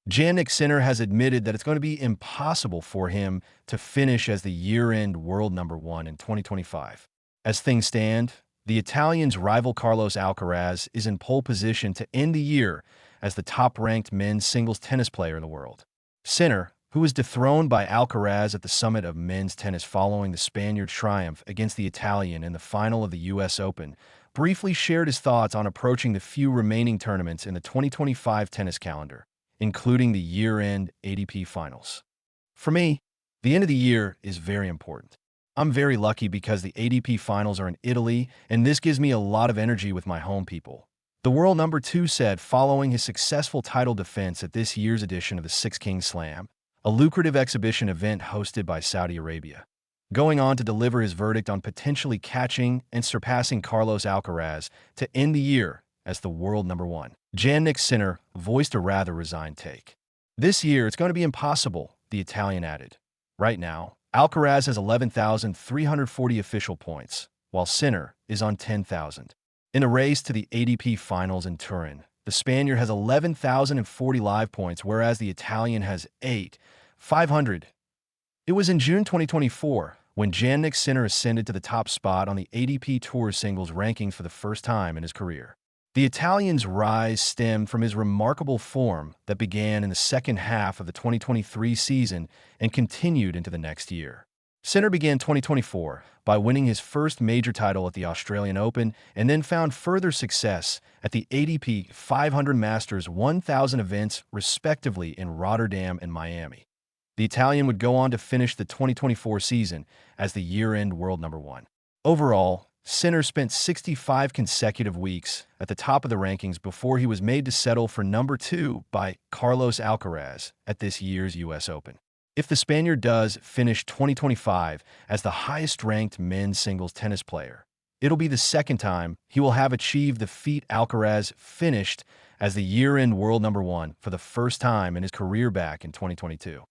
Jannik has admitted that it's going to be impossible for him to finish as the year-end world number one in 2025. As things stand, the Italian's rival Carlos Alcaraz is in pole position to end the year as the top-ranked men's singles tennis player in the world. Sinner, who was dethroned by Alcaraz at the summit of men's tennis following the Spaniard's triumph against the Italian in the final of the U.S. Open, briefly shared his thoughts on approaching the few remaining tournaments in the 2025 tennis calendar, including the year-end ATP finals. For me, the end of the year is very important. I'm very lucky because the ATP finals are in Italy, and this gives me a lot of energy with my home people. The world number two said following his successful title defense at this year's edition of the Six Kings Slam, a lucrative exhibition event hosted by Saudi Arabia, going on to deliver his verdict on potentially catching and surpassing Carlos Alcaraz to end the year as the world number one. Jannik voiced a rather resigned take. This year, it's going to be impossible, the Italian added. Right now, Alcaraz has 11,340 official points, while Sinner is on 10,000. In a race to the ATP finals in Turin, the Spaniard has 11,040 live points, whereas the Italian has 8,500. It was in June 2024 when Jannik ascended to the top spot on the ATP Tour singles rankings for the first time in his career. The Italian's rise stemmed from his remarkable form that began in the second half of the 2023 season and continued into the next year. Sinner began 2024 by winning his first major title at the Australian Open and then found further success at the ATP 500 Masters 1000 events, respectively, in Rotterdam and Miami. The Italian would go on to finish the 2024 season as the year-end world number one. Overall, Sinner spent 65 consecutive weeks at the top of the rankings before he was made to settle for number two by Carlos Alcaraz at this year's U.S. Open. If the Spaniard does finish 2025 as the highest-ranked men's singles tennis player, it'll be the second time he will have achieved the feat. Alcaraz finished as the year-end world number one for the first time in his career back in 2022.